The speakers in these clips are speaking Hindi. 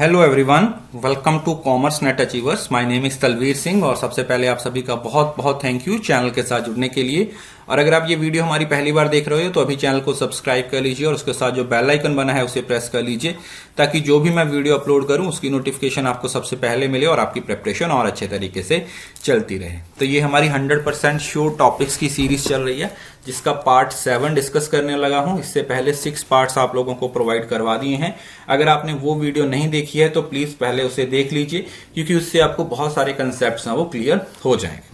Hello everyone, welcome to commerce net achievers. My name is Talveer Singh और सबसे पहले आप सभी का बहुत बहुत थैंक यू चैनल के साथ जुड़ने के लिए। और अगर आप ये वीडियो हमारी पहली बार देख रहे हो तो अभी चैनल को सब्सक्राइब कर लीजिए और उसके साथ जो बेल आइकन बना है उसे प्रेस कर लीजिए ताकि जो भी मैं वीडियो अपलोड करूं उसकी नोटिफिकेशन आपको सबसे पहले मिले और आपकी प्रिपरेशन और अच्छे तरीके से चलती रहे। तो ये हमारी 100% श्योर टॉपिक्स की सीरीज चल रही है जिसका पार्ट 7 डिस्कस करने लगा हूं। इससे पहले 6 पार्ट्स आप लोगों को प्रोवाइड करवा दिए हैं। अगर आपने वो वीडियो नहीं देखी है तो प्लीज पहले उसे देख लीजिए क्योंकि उससे आपको बहुत सारे कंसेप्ट्स हैं वो क्लियर हो जाएंगे।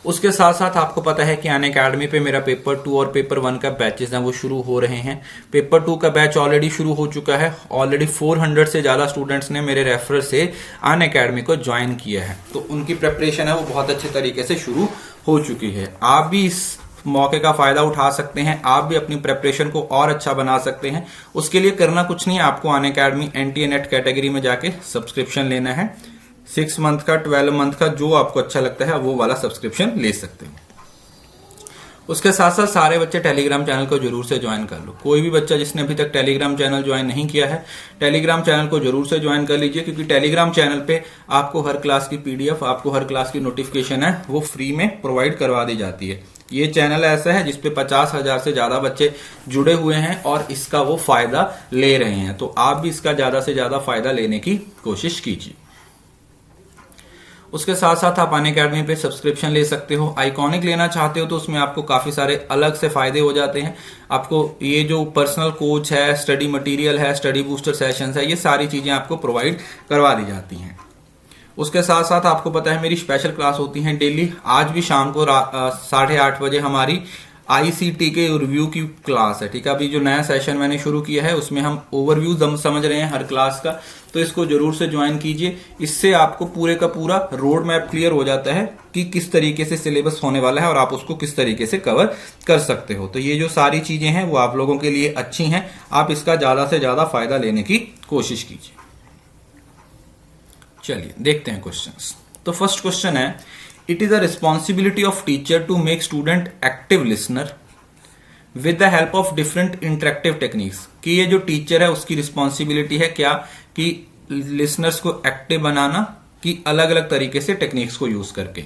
उसके साथ साथ आपको पता है कि अनअकैडमी पे मेरा पेपर 2 और पेपर 1 का बैचेस हैं वो शुरू हो रहे हैं। पेपर 2 का बैच ऑलरेडी शुरू हो चुका है। ऑलरेडी 400 से ज्यादा स्टूडेंट्स ने मेरे रेफरल से अनअकैडमी को ज्वाइन किया है, तो उनकी प्रिपरेशन है वो बहुत अच्छे तरीके से शुरू हो चुकी है। आप भी इस मौके का फायदा उठा सकते हैं, आप भी अपनी प्रिपरेशन को और अच्छा बना सकते हैं। उसके लिए करना कुछ नहीं, आपको अनअकैडमी NTA-NET कैटेगरी में जाके सब्सक्रिप्शन लेना है। 6 मंथ का, 12 मंथ का, जो आपको अच्छा लगता है वो वाला सब्सक्रिप्शन ले सकते हैं। उसके साथ साथ सारे बच्चे टेलीग्राम चैनल को जरूर से ज्वाइन कर लो। कोई भी बच्चा जिसने अभी तक टेलीग्राम चैनल ज्वाइन नहीं किया है, टेलीग्राम चैनल को जरूर से ज्वाइन कर लीजिए क्योंकि टेलीग्राम चैनल पे आपको हर क्लास की PDF, आपको हर क्लास की नोटिफिकेशन है वो फ्री में प्रोवाइड करवा दी जाती है। ये चैनल ऐसा है जिसपे 50,000 से ज्यादा बच्चे जुड़े हुए हैं और इसका वो फायदा ले रहे हैं, तो आप भी इसका ज्यादा से ज्यादा फायदा लेने की कोशिश कीजिए। उसके साथ साथ आप अनअकैडमी पे सब्सक्रिप्शन ले सकते हो। आइकॉनिक लेना चाहते हो तो उसमें आपको काफी सारे अलग से फायदे हो जाते हैं। आपको ये जो पर्सनल कोच है, स्टडी मटेरियल है, स्टडी बूस्टर सेशंस है, ये सारी चीजें आपको प्रोवाइड करवा दी जाती हैं। उसके साथ साथ आपको पता है मेरी स्पेशल क्लास होती है डेली। आज भी शाम को 8:30 बजे हमारी ICT के रिव्यू की क्लास है। ठीक है, अभी जो नया सेशन मैंने शुरू किया है उसमें हम ओवरव्यू समझ रहे हैं हर क्लास का, तो इसको जरूर से ज्वाइन कीजिए। इससे आपको पूरे का पूरा रोड मैप क्लियर हो जाता है कि किस तरीके से सिलेबस होने वाला है और आप उसको किस तरीके से कवर कर सकते हो। तो ये जो सारी चीजें हैं वो आप लोगों के लिए अच्छी हैं, आप इसका ज्यादा से ज्यादा फायदा लेने की कोशिश कीजिए। चलिए देखते हैं क्वेश्चंस। तो फर्स्ट क्वेश्चन है, it is a responsibility of teacher to make student active listener with the help of different interactive techniques. कि ये जो टीचर है उसकी रिस्पॉन्सिबिलिटी है क्या कि लिसनर्स को एक्टिव बनाना, कि अलग अलग तरीके से टेक्निक्स को यूज करके।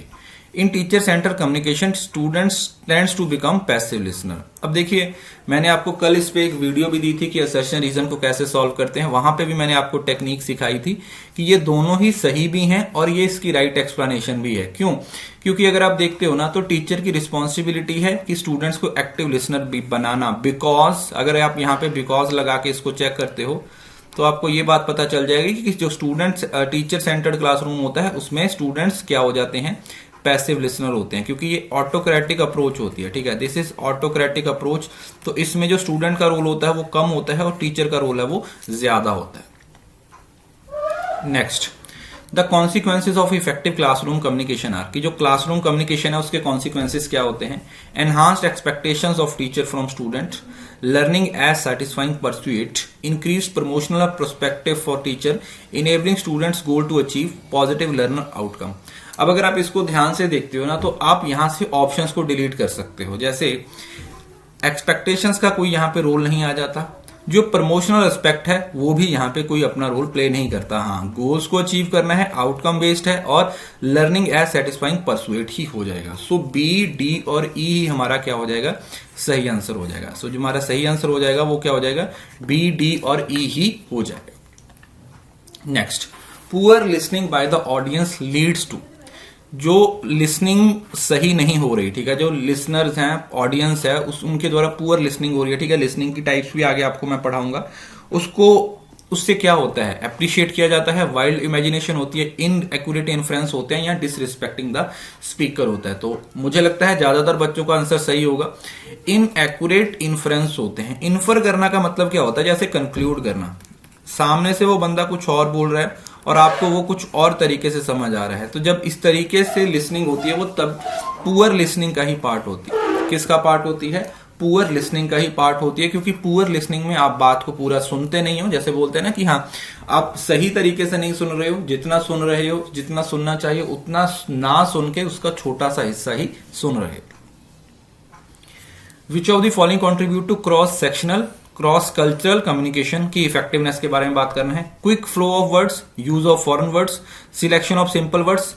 In teacher centre communication students tends to become passive listener. अब देखिए, मैंने आपको कल इस पे एक वीडियो भी दी थी कि असर्शन रीजन को कैसे सॉल्व करते हैं। वहां पे भी मैंने आपको टेक्निक सिखाई थी कि ये दोनों ही सही भी हैं और ये इसकी राइट एक्सप्लेनेशन भी है। क्यों? क्योंकि अगर आप देखते हो ना तो टीचर की रिस्पॉन्सिबिलिटी है कि स्टूडेंट्स को एक्टिव लिसनर भी बनाना। बिकॉज अगर आप यहाँ पे बिकॉज लगा के इसको चेक करते हो तो आपको ये बात पता चल जाएगी कि जो स्टूडेंट्स टीचर सेंटर्ड क्लासरूम होता है उसमें स्टूडेंट्स क्या हो जाते हैं, पैसिव लिसनर होते हैं, क्योंकि ये ऑटोक्रेटिक अप्रोच होती है। ठीक है, दिस इज ऑटोक्रेटिक अप्रोच। तो इसमें जो स्टूडेंट का रोल होता है वो कम होता है और टीचर का रोल है वो ज्यादा होता है। Next, the consequences of effective classroom communication are. कि जो क्लासरूम कम्युनिकेशन है उसके कॉन्सिक्वेंसेज क्या होते हैं। Enhanced expectations of teacher from student, learning as satisfying pursuit, increased promotional perspective for teacher, enabling students goal to achieve positive learner outcome। अब अगर आप इसको ध्यान से देखते हो ना तो आप यहां से ऑप्शंस को डिलीट कर सकते हो। जैसे एक्सपेक्टेशंस का कोई यहां पे रोल नहीं आ जाता, जो प्रमोशनल एस्पेक्ट है वो भी यहाँ पे कोई अपना रोल प्ले नहीं करता। हाँ, गोल्स को अचीव करना है, आउटकम बेस्ड है और लर्निंग एज सेटिस्फाइंग परसुएट ही हो जाएगा। सो B, D और E ही हमारा क्या हो जाएगा, सही आंसर हो जाएगा। सो जो हमारा सही आंसर हो जाएगा वो क्या हो जाएगा, B, D और E ही हो जाएगा। Next, poor listening by the audience leads to. जो लिसनिंग सही नहीं हो रही, ठीक है, जो लिसनर्स हैं, ऑडियंस है, उनके द्वारा पुअर लिसनिंग हो रही है। ठीक है, लिसनिंग की टाइप्स भी आगे आपको मैं पढ़ाऊंगा। उससे क्या होता है, अप्रिशिएट किया जाता है, वाइल्ड इमेजिनेशन होती है, इनएक्यूरेट इन्फ्रेंस होते हैं या डिसरिस्पेक्टिंग द स्पीकर होता है। तो मुझे लगता है ज्यादातर बच्चों का आंसर सही होगा। इनएक्यूरेट इन्फ्रेंस होते हैं। इन्फर करना का मतलब क्या होता है, जैसे कंक्लूड करना, सामने से वो बंदा कुछ और बोल रहा है और आपको वो कुछ और तरीके से समझ आ रहा है। तो जब इस तरीके से लिसनिंग होती है वो तब पुअर लिसनिंग का ही पार्ट होती है। किसका पार्ट होती है, पुअर लिसनिंग का ही पार्ट होती है, क्योंकि पुअर लिसनिंग में आप बात को पूरा सुनते नहीं हो। जैसे बोलते हैं ना कि हाँ, आप सही तरीके से नहीं सुन रहे हो, जितना सुन रहे हो, जितना सुनना चाहिए उतना ना सुन के उसका छोटा सा हिस्सा ही सुन रहे हो। Which of the following contribute to cross sectional cross cultural communication की इफेक्टिवनेस के बारे में बात करना है। Quick flow of words, use of foreign words, selection of simple words,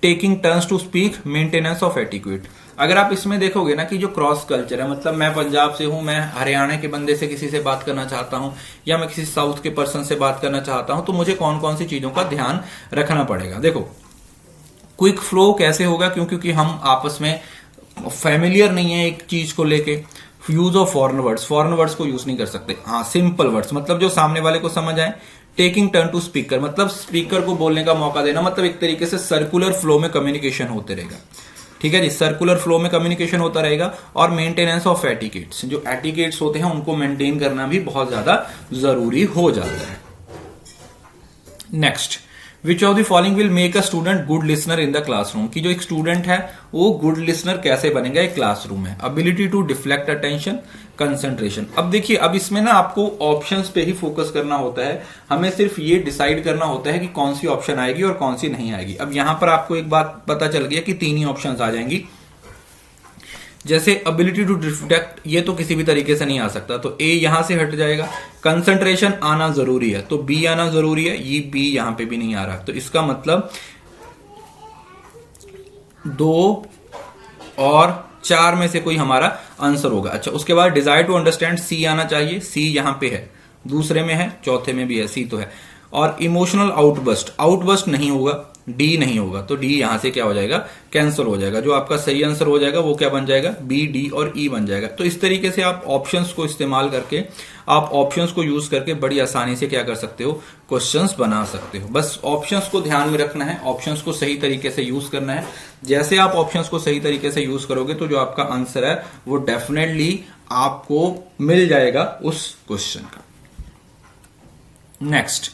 taking turns to speak, maintenance of etiquette. अगर आप इसमें देखोगे ना कि जो क्रॉस कल्चर है, मतलब मैं पंजाब से हूं, मैं हरियाणा के बंदे से किसी से बात करना चाहता हूं, या मैं किसी साउथ के पर्सन से बात करना चाहता हूं, तो मुझे कौन कौन सी चीजों का ध्यान रखना पड़ेगा। देखो क्विक फ्लो कैसे होगा, क्योंकि हम आपस में फैमिलियर नहीं है एक चीज को लेके। यूज ऑफ फॉरेन वर्ड्स को यूज नहीं कर सकते। हाँ, सिंपल वर्ड्स मतलब जो सामने वाले को समझ आए। टेकिंग टर्न टू स्पीकर मतलब स्पीकर को बोलने का मौका देना, मतलब एक तरीके से सर्कुलर फ्लो में कम्युनिकेशन होते रहेगा। ठीक है जी, सर्कुलर फ्लो में कम्युनिकेशन होता रहेगा। और मेंटेनेंस ऑफ एटिकेट्स, जो एटिकेट्स होते हैं उनको मेंटेन करना भी बहुत ज्यादा जरूरी हो जाता है। Next, which of the following will make a student good listener in the classroom, कि जो एक स्टूडेंट है वो गुड लिसनर कैसे बनेगा एक क्लासरूम में। Ability to deflect attention, concentration. अब देखिए, अब इसमें ना आपको ऑप्शंस पे ही फोकस करना होता है। हमें सिर्फ ये डिसाइड करना होता है कि कौन सी ऑप्शन आएगी और कौन सी नहीं आएगी। अब यहां पर आपको एक बात पता चल गया कि 3 ही ऑप्शंस आ जाएंगी। जैसे एबिलिटी टू डिटेक्ट, ये तो किसी भी तरीके से नहीं आ सकता, तो ए यहां से हट जाएगा। कंसंट्रेशन आना जरूरी है, तो बी आना जरूरी है। ये बी यहां पे भी नहीं आ रहा, तो इसका मतलब 2 और 4 में से कोई हमारा आंसर होगा। अच्छा, उसके बाद डिजायर टू अंडरस्टैंड, सी आना चाहिए। सी यहां पे है, दूसरे में है, चौथे में भी है, सी तो है। और इमोशनल आउटबर्स्ट नहीं होगा, डी नहीं होगा, तो डी यहां से क्या हो जाएगा, कैंसिल हो जाएगा। जो आपका सही आंसर हो जाएगा वो क्या बन जाएगा, बी, डी और ई बन जाएगा। तो इस तरीके से आप ऑप्शंस को इस्तेमाल करके, आप ऑप्शंस को यूज करके बड़ी आसानी से क्या कर सकते हो, क्वेश्चंस बना सकते हो। बस ऑप्शंस को ध्यान में रखना है, ऑप्शंस को सही तरीके से यूज करना है। जैसे आप ऑप्शंस को सही तरीके से यूज करोगे तो जो आपका आंसर है वो डेफिनेटली आपको मिल जाएगा उस क्वेश्चन का। नेक्स्ट,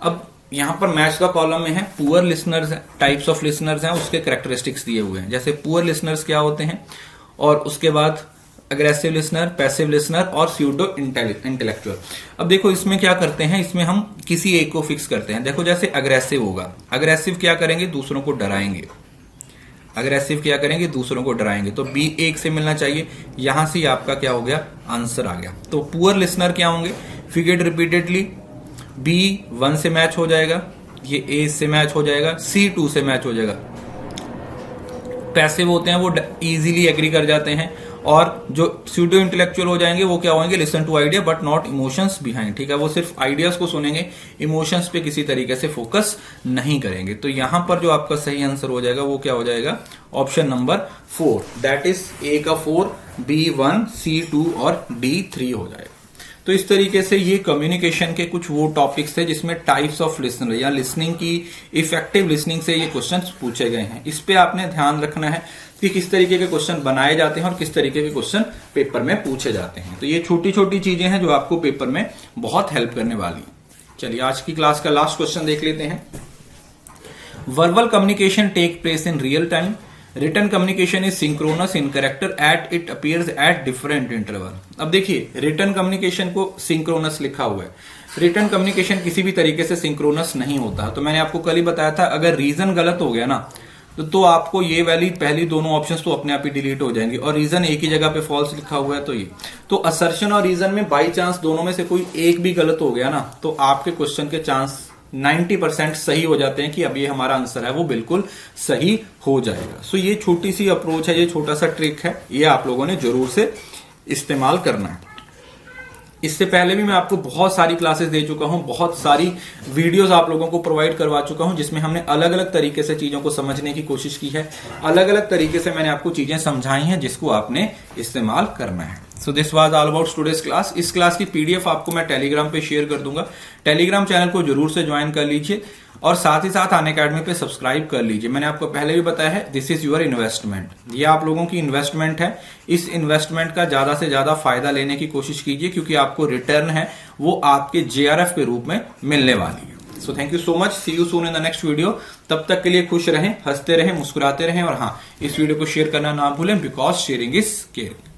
अब यहां पर मैच द कॉलम में है poor listeners, types of listeners हैं, उसके कैरेक्टरिस्टिक्स दिए हुए हैं। जैसे पुअर लिसनर्स क्या होते हैं, और उसके बाद अग्रेसिव लिसनर, पैसिव लिसनर और स्यूडो इंटेलेक्चुअल। अब देखो इसमें क्या करते हैं, इसमें हम किसी एक को फिक्स करते हैं। देखो जैसे अग्रेसिव होगा, अग्रेसिव क्या करेंगे, दूसरों को डराएंगे। अग्रेसिव क्या करेंगे, दूसरों को डराएंगे, तो बी 1 से मिलना चाहिए। यहां से आपका क्या हो गया, आंसर आ गया। तो पुअर लिसनर क्या होंगे, फिगेट रिपीटेडली, बी 1 से मैच हो जाएगा, ये ए से मैच हो जाएगा, सी 2 से मैच हो जाएगा। पैसिव होते हैं वो इजीली एग्री कर जाते हैं, और जो स्यूडो इंटेलेक्चुअल हो जाएंगे वो क्या होंगे, listen to idea but not emotions behind. ठीक है, वो सिर्फ आइडियाज को सुनेंगे, इमोशंस पे किसी तरीके से फोकस नहीं करेंगे। तो यहां पर जो आपका सही आंसर हो जाएगा वो क्या हो जाएगा, option number 4, that is a का 4, बी 1, सी 2 और डी 3 हो जाएगा। तो इस तरीके से ये कम्युनिकेशन के कुछ वो टॉपिक्स थे जिसमें टाइप्स ऑफ लिसनर या लिसनिंग की, इफेक्टिव लिसनिंग से ये क्वेश्चंस पूछे गए हैं। इस पे आपने ध्यान रखना है कि किस तरीके के क्वेश्चन बनाए जाते हैं और किस तरीके के क्वेश्चन पेपर में पूछे जाते हैं। तो ये छोटी छोटी चीजें हैं जो आपको पेपर में बहुत हेल्प करने वाली है। चलिए आज की क्लास का लास्ट क्वेश्चन देख लेते हैं। Verbal communication take place in real time, written communication is synchronous in character at it appears at different interval. अब देखिए, रिटन कम्युनिकेशन को सिंक्रोनस लिखा हुआ है। रिटन कम्युनिकेशन किसी भी तरीके से सिंक्रोनस नहीं होता। तो मैंने आपको कल ही बताया था, अगर रीजन गलत हो गया ना तो आपको ये वाली पहली दोनों ऑप्शंस तो अपने आप ही डिलीट हो जाएंगे, और रीजन एक ही जगह पे फॉल्स लिखा हुआ है। तो ये तो असर्शन और रीजन में बाई चांस दोनों में से कोई एक भी गलत हो गया ना, तो आपके क्वेश्चन के चांस 90% सही हो जाते हैं कि अब ये हमारा आंसर है वो बिल्कुल सही हो जाएगा। सो ये छोटी सी अप्रोच है, ये छोटा सा ट्रिक है, ये आप लोगों ने जरूर से इस्तेमाल करना है। इससे पहले भी मैं आपको बहुत सारी क्लासेस दे चुका हूं, बहुत सारी वीडियोस आप लोगों को प्रोवाइड करवा चुका हूं, जिसमें हमने अलग अलग तरीके से चीजों को समझने की कोशिश की है। अलग अलग तरीके से मैंने आपको चीजें समझाई हैं जिसको आपने इस्तेमाल करना है। So this was all about today's class. इस क्लास की पीडीएफ आपको मैं टेलीग्राम पे शेयर कर दूंगा। टेलीग्राम चैनल को जरूर से ज्वाइन कर लीजिए, और साथ ही साथ अनअकैडमी पे सब्सक्राइब कर लीजिए। मैंने आपको पहले भी बताया है, दिस इज योर इन्वेस्टमेंट, ये आप लोगों की इन्वेस्टमेंट है। इस इन्वेस्टमेंट का ज्यादा से ज्यादा फायदा लेने की कोशिश कीजिए, क्योंकि आपको रिटर्न है वो आपके जेआरएफ के रूप में मिलने वाली है। So thank you so much, see you soon in the next video. तब तक के लिए खुश रहें, हंसते रहें, मुस्कुराते रहें, और हाँ, इस वीडियो को शेयर करना ना भूलें, बिकॉज शेयरिंग इज केयरिंग।